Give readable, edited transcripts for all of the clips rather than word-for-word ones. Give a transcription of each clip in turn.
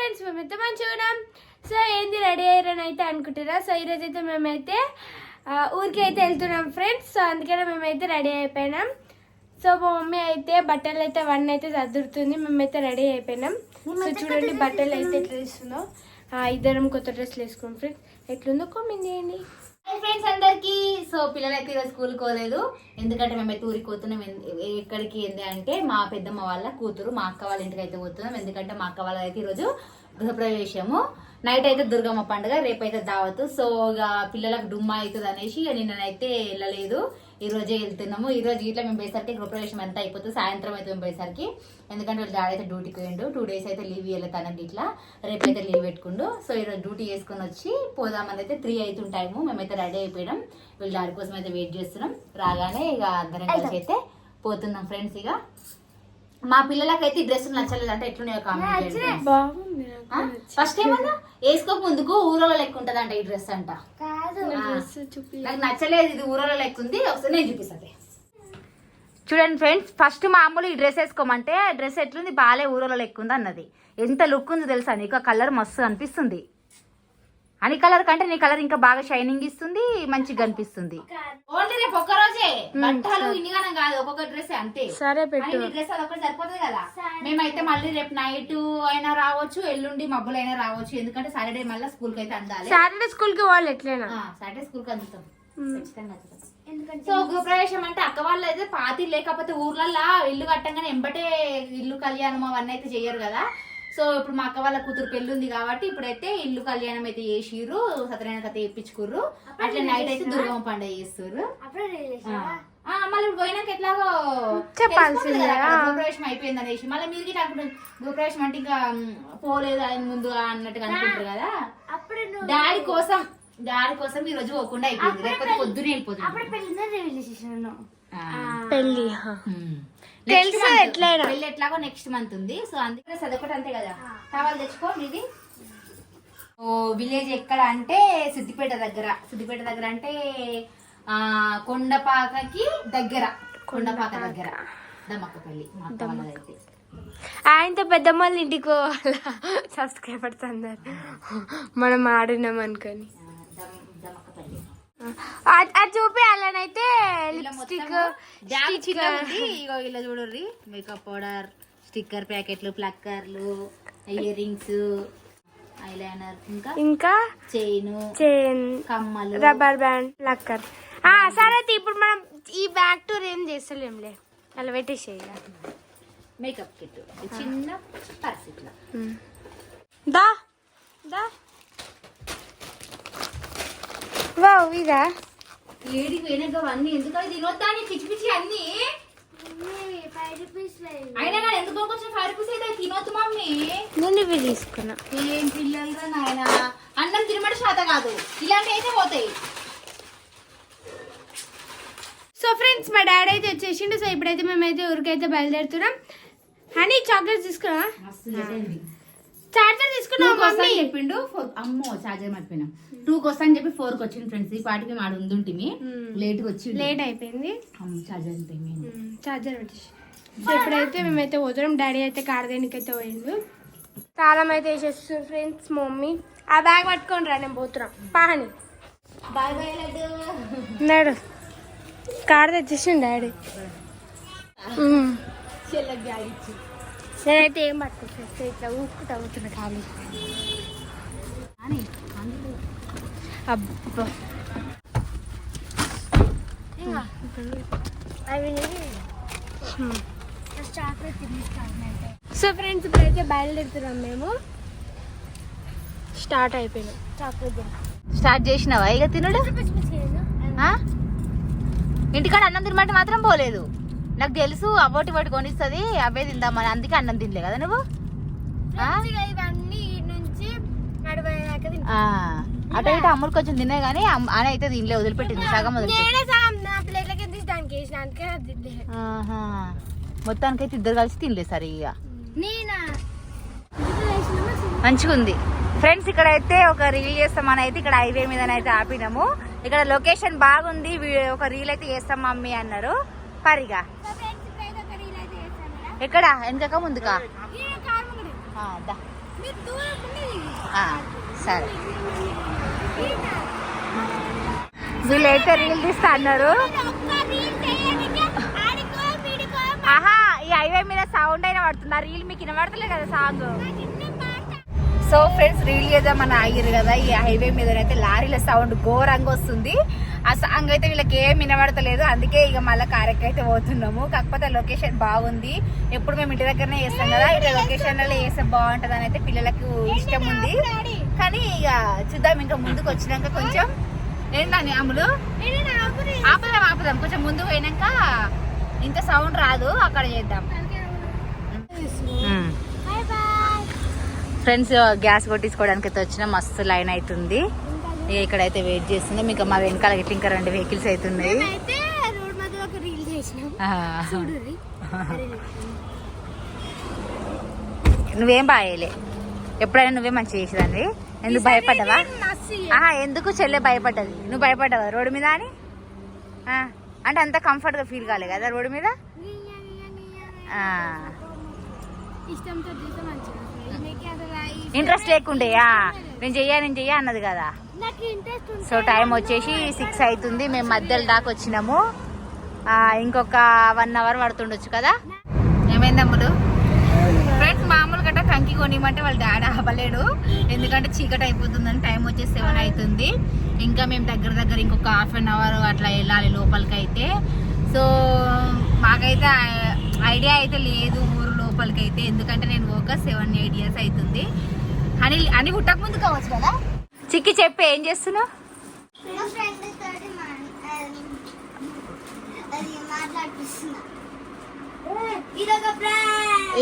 Friends మేమైతే మంచిగా ఉన్నాం. సో ఏంది రెడీ అయ్యారని అయితే అనుకుంటారా. సో ఈరోజు అయితే మేమైతే ఊరికి అయితే వెళ్తున్నాం ఫ్రెండ్స్. సో అందుకనే మేమైతే రెడీ అయిపోయినాం. సో మా మమ్మీ అయితే బట్టలు అయితే వన్ అయితే సర్దుతుంది. మేమైతే రెడీ అయిపోయినాం. సో చూడండి బట్టలు అయితే ఎట్లా వేస్తుందో. ఇద్దరం కొత్త డ్రెస్సులు వేసుకున్నాం ఫ్రెండ్స్. ఎట్లుందో కామెంట్ చేయండి. ఫ్రెండ్స్ అందరికి. సో పిల్లలు అయితే ఈరోజు స్కూల్కి పోలేదు, ఎందుకంటే మేమైతే ఊరికి పోతున్నాం. ఎక్కడికి ఏంది అంటే మా పెద్దమ్మ వాళ్ళ కూతురు మా అక్క వాళ్ళ ఇంటికి అయితే పోతున్నాం. ఎందుకంటే మా అక్క వాళ్ళ అయితే ఈరోజు గృహప్రవేశము, నైట్ అయితే దుర్గమ్మ పండుగ, రేపైతే దావతు. సో ఇక పిల్లలకు డుమ్మా అవుతుంది అనేసి ఇక నిన్ననైతే వెళ్ళలేదు, ఈ రోజే వెళ్తున్నాము. ఈ రోజు ఇట్లా మేము పోయేసరికి గృహప్రవేశం అంతా అయిపోతుంది, సాయంత్రం అయితే మేము పోయేసరికి. ఎందుకంటే వాళ్ళ డాడీ అయితే డ్యూటీకి పోయిండు, 2 days అయితే లీవ్ ఇవ్వలేదు తనకి, ఇట్లా రేపైతే లీవ్ పెట్టుకుండు. సో ఈరోజు డ్యూటీ చేసుకుని వచ్చి పోదామని అయితే 3 అవుతుంటాము. మేమైతే రెడీ అయిపోయాం, వీళ్ళ డాడీ కోసం అయితే వెయిట్ చేస్తున్నాం. రాగానే ఇక అందరం కలిసి అయితే పోతున్నాం ఫ్రెండ్స్. ఇక మా పిల్లలకైతే ఈ డ్రెస్సులు నచ్చలేదు అంటే ఎట్లున్నాయో కామెంట్ చేయండి. ఫస్ట్ ఏమన్నా వేసుకోక ముందుకు ఊరలో లెక్క ఉంటది అంట ఈ డ్రెస్ అంట. నాకు నచ్చలేదు, ఇది ఊరలో లెక్క ఉంది, ఒకసారి నేను చూపిస్తాను చూడండి ఫ్రెండ్స్. ఫస్ట్ మామూలు ఈ డ్రెస్ వేసుకోమంటే డ్రెస్ ఎట్లుంది, బాలే ఊరలో లెక్క ఉంది అన్నది. ఎంత లుక్ ఉంది తెలుసా నీకు, కలర్ మస్తు అనిపిస్తుంది. అని కలర్ కంటే నీ కలర్ ఇంకా బాగా షైనింగ్ ఇస్తుంది, మంచిగా అనిపిస్తుంది. ఓన్లీ రేపు ఒక్క రోజే బట్టలు ఇన్నిగానం కాదు, ఒక్కొక్క డ్రెస్ అంతే. సరే పెట్టు, డ్రెస్ అది ఒకటి సరిపోతుంది కదా. మేమైతే మళ్ళీ రేపు నైట్ అయినా రావచ్చు, ఎల్లుండి మబ్బులు అయినా రావచ్చు, ఎందుకంటే సాటర్డే మళ్ళీ స్కూల్ కి అయితే అందాలి. సాటర్డే స్కూల్ కి వాళ్ళు ఎట్లైనా సాటర్డే స్కూల్ కి అందుతాం ఖచ్చితంగా. సో గృహప్రవేశం అంటే అక్క వాళ్ళు అయితే పాతి లేకపోతే ఊర్లల్లో ఇల్లు కట్టంగానే ఎంబటే ఇల్లు కళ్యాణం అవన్నీ అయితే చెయ్యరు కదా. సో ఇప్పుడు మా అక్క వాళ్ళ కూతురు పెళ్లి ఉంది కాబట్టి ఇప్పుడైతే ఇల్లు కళ్యాణం అయితే చేసిర్రు, సత్యనారాయణ కథ చేయించుకుర్రు. అట్లా నైట్ అయితే దుర్గమ్మ పండుగ చేస్తారు. మళ్ళీ ఇప్పుడు పోయినాక ఎట్లాగో చెప్పాల్సింది గృహప్రవేశం అయిపోయింది అనేసి, మళ్ళీ మీరు గృహప్రవేశం అంటే ఇంకా పోలేదు అని ముందు అన్నట్టుగా అనుకుంటారు కదా. డాడీ కోసం ఈ రోజు పోకుండా అయిపోయింది, లేకపోతే పొద్దునే వెళ్ళిపోతుంది పెళ్లి. పెళ్లి ఎట్లాగో నెక్స్ట్ మంత్ ఉంది. సో అందుకే చదవకటి అంతే కదా. టవల్ తెచ్చుకో. ఇది విలేజ్ ఎక్కడ అంటే సిద్దిపేట దగ్గర అంటే కొండపాకకి దగ్గర, కొండపాక దగ్గర దమ్మక్కపల్లి. అయితే ఆయనతో పెద్దమ్మ ఇంటికి పోవాలా సబ్స్క్రైబర్స్ అందరు మనం ఆడినాం అనుకొని అది చూపి అలానైతే లిప్స్టిక్ ఇలా చూడర్రి, మేకప్ పౌడర్, స్టిక్కర్ ప్యాకెట్లు, ప్లక్కర్లు, ఇయర్ రింగ్స్, ఐలైనర్, ఇంకా చైన్, కమ్మలు, రబ్బర్ బ్యాండ్, ప్లక్కర్. సరే ఇప్పుడు మనం ఈ బ్యాక్ టూర్ ఏం చేస్తలేంలే, అలా పెట్టేసేయ. మేకప్ కిట్ చిన్న పర్స్ ఇట్లా దా దా. వావ్, ఇదా ఏడికి వెనక అన్ని ఎందుకంటే తినొద్దా పిచ్చి పిచ్చి అన్ని అయినా కానీ ఎందుకు కొంచెం 5 rupees అయితే తినొద్దు మమ్మీ. నేను ఇవి తీసుకున్నా. ఏం పిల్లలు నాయన, అన్నం తినమడి శాత కాదు, ఇలాంటి అయితే పోతాయి. సో ఫ్రెండ్స్ మా డాడీ అయితే వచ్చేసిండు. సో ఇప్పుడైతే మేమైతే ఊరికైతే బయలుదేరుతున్నాం. హనీ చాక్లెట్స్ తీసుకున్నా, చార్జర్ తీసుకున్నాం మమ్మీ చెప్పిండు. అమ్మో చార్జర్ మర్చిపోయినా. 2కి వస్తా అని చెప్పి 4కి వచ్చింది ఫ్రెండ్స్. ఈ పాటికి మాడు ఉంటుంటిమి, లేట్ అయిపోయింది. చార్జర్ పెట్టేసి సో ఇప్పుడైతే మేమైతే పోతున్నాం. డాడీ అయితే కార్ దేనికి అయితే పోయిండు. తాళం అయితే వేసేస్తారు ఫ్రెండ్స్. మమ్మీ ఆ బ్యాగ్ పట్టుకొని రా, నేను పోతున్నాం. పాహని బాయ్ బాయ్ నాడు కార్ తెచ్చేసిండు డాడీ. నేనైతే ఏం పట్టుకొచ్చేస్తే ఇట్లా ఊపుకుంటూ అవుతున్నా ఖాళీ. అబ్బా సో ఫ్రెండ్స్ ఇప్పుడైతే బయలుదేరుతున్నాం మేము. స్టార్ట్ అయిపోయినాం. స్టార్ట్ చేసినావా ఇక తినడు? ఇంటికాడ అన్నం తినమంటే మాత్రం పోలేదు. నాకు తెలుసు అవ్వటి వాటి కొనిస్తుంది, అవే తిందామని, అందుకే అన్నం తినలే కదా నువ్వు. అటు ఇటు అమ్ముడు కొంచెం తినే గానీ అని అయితే తినలే, వదిలిపెట్టింది సగం మొత్తానికైతే ఇద్దరు కలిసి తినలేదు సరిగా. మంచిగా ఉంది ఫ్రెండ్స్. ఇక్కడ అయితే ఒక రీల్ చేస్తామని అయితే ఇక్కడ హైవే మీద అయితే ఆపినాము. ఇక్కడ లొకేషన్ బాగుంది, ఒక రీల్ అయితే చేస్తాం మమ్మీ అన్నారు. పరిగా ఎక్కడ వెనక ముందుకా సరే వీళ్ళైతే రీల్ తీస్తా అన్నారు. ఆహా ఈ హైవే మీద సౌండ్ అయినా పడుతుంది, రీల్ మీకు వినబడతలే కదా సాంగ్. సో ఫ్రెండ్స్ రీల్ చేద్దామని ఆగిరు కదా, ఈ హైవే మీద అయితే లారీల సౌండ్ ఘోరంగా వస్తుంది. ఆ సాంగ్ అయితే వీళ్ళకి ఏం వినబడతలేదు, అందుకే ఇక మళ్ళీ కారెక్కి అయితే పోతున్నాము. కాకపోతే లొకేషన్ బాగుంది, ఎప్పుడు మేము ఇంటి దగ్గరనే చేస్తాం కదా, ఇట్లా లొకేషన్లలో వేస్తే బాగుంటుంది అని అయితే పిల్లలకు ఇష్టం ఉంది. కానీ ఇక చూద్దాం, ఇంకా ముందుకు వచ్చినాక కొంచెం ఏంటని అమ్ములు ఆపుదాం కొంచెం ముందుకు పోయినాక ఇంత సౌండ్ రాదు, అక్కడ చేద్దాం. ఫ్రెండ్స్ గ్యాస్ కొట్టించుకోవడానికి అయితే వచ్చిన మస్తు లైన్ అవుతుంది. ఇక ఇక్కడైతే వెయిట్ చేస్తుంది. మీకు మా వెనకాల ఇట్లా ఇంకా 2 వెహికల్స్ అవుతున్నాయి. నువ్వేం బాగాలే, ఎప్పుడైనా నువ్వే మంచిగా చేసేదాన్ని. ఎందుకు భయపడ్డావా? ఎందుకు చెల్లె భయపడ్డది, నువ్వు భయపడ్డావా రోడ్డు మీద అని? అంటే అంత కంఫర్ట్గా ఫీల్ కాలే కదా రోడ్డు మీద? ఇంట్రెస్ట్ లేకుండేయా? నేను చెయ్యా అన్నది కదా. సో టైం వచ్చేసి 6 అవుతుంది, మేము మధ్యలో దాకా వచ్చినాము. ఇంకొక 1 అవర్ పడుతుండొచ్చు కదా. ఏమైందమ్ములు? ఫ్రెండ్స్ మామూలు గట్ట కంకి కొనిమంటే వాళ్ళ డాడీ ఆపలేడు, ఎందుకంటే చీకటి అయిపోతుందని. టైం వచ్చేసి 7 అవుతుంది. ఇంకా మేము దగ్గర ఇంకొక ½ అవర్ అట్లా వెళ్ళాలి లోపలికి అయితే. సో మాకైతే ఐడియా అయితే లేదు ఊరు లోపలికి అయితే, ఎందుకంటే నేను ఒక 7-8 ఇయర్స్ అవుతుంది. అని పుట్టక ముందు కావచ్చు కదా. చిక్కి చెప్పి ఏం చేస్తున్నావు?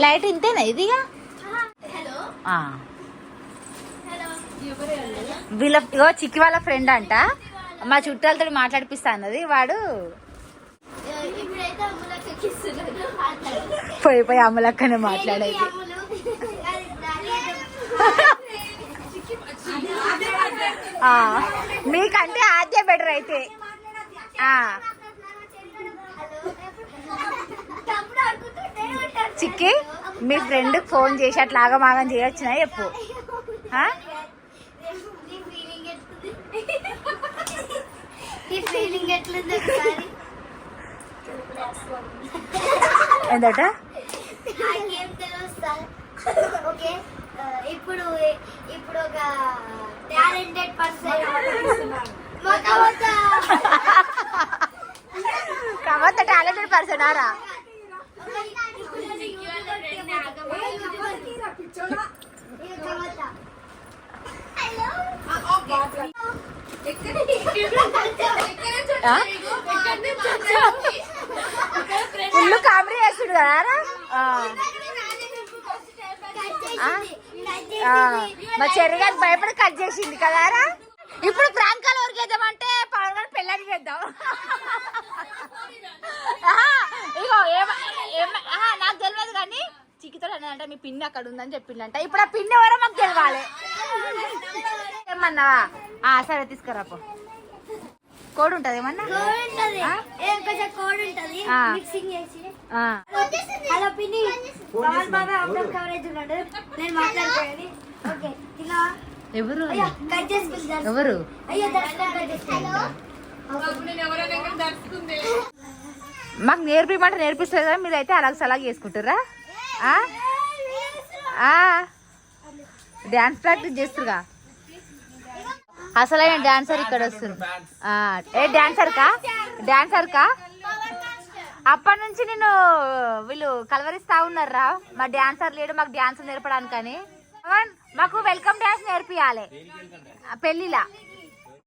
లైట్ ఇంతేనా ఇదిగా? వీళ్ళ ఇగో చిక్కి వాళ్ళ ఫ్రెండ్ అంట, మా చుట్టాలతో మాట్లాడిపిస్తా అన్నది. వాడు పోయి అమ్మలక్కనే మాట్లాడేది. మీకంటే ఆద్య బెటర్ అయితే. చిక్కి మీ ఫ్రెండ్ ఫోన్ చేసి అట్లా ఆగమాగం చేయొచ్చునా చెప్పు. ఏందట? ఇప్పుడు ఒక టాలెంటెడ్ పర్సన్ కవత టాలెంటెడ్ పర్సన్ ఆరా? ఫుల్ కామెడీ చేస్తుడు కదా. మా చెర్రిగాని భయపడి కట్ చేసింది కదారా. ఇప్పుడు ప్రాంకాల వరకు చేద్దామంటే పవన్ పెళ్ళని చేద్దాం. ఇగో నాకు తెలియదు కానీ చిక్కితో అంటే మీ పిన్ అక్కడ ఉందని చెప్పిందంట. ఇప్పుడు ఆ పిన్ ఎవరో మాకు తెలియాలి. ఏమన్నావా? సరే తీసుకురాపో. కోడ్ ఉంటది ఏమన్నా? హలో పిన్ని, పవన్ బాబా అవుట్ ఆఫ్ కవరేజ్ ఉన్నాడు, నేను మాట్లాడుకోవాలి. ఓకే ఎవరు ఎవరు? మాకు నేర్పిమంటే నేర్పిస్తుంది కదా, మీరు అయితే అలాగ సలాగ చేసుకుంటారా? డాన్స్ ప్రాక్టీస్ చేస్తురుగా. అసలైన డాన్సర్ ఇక్కడ వస్తుంది. ఏ డాన్సర్ కా అప్పటి నుంచి నేను వీళ్ళు కలవరిస్తా ఉన్నారా, మా డాన్సర్ లేడు మాకు డాన్స్ నేర్పడానికని. మాకు వెల్కమ్ డాన్స్ నేర్పియాలి పెళ్లిలా.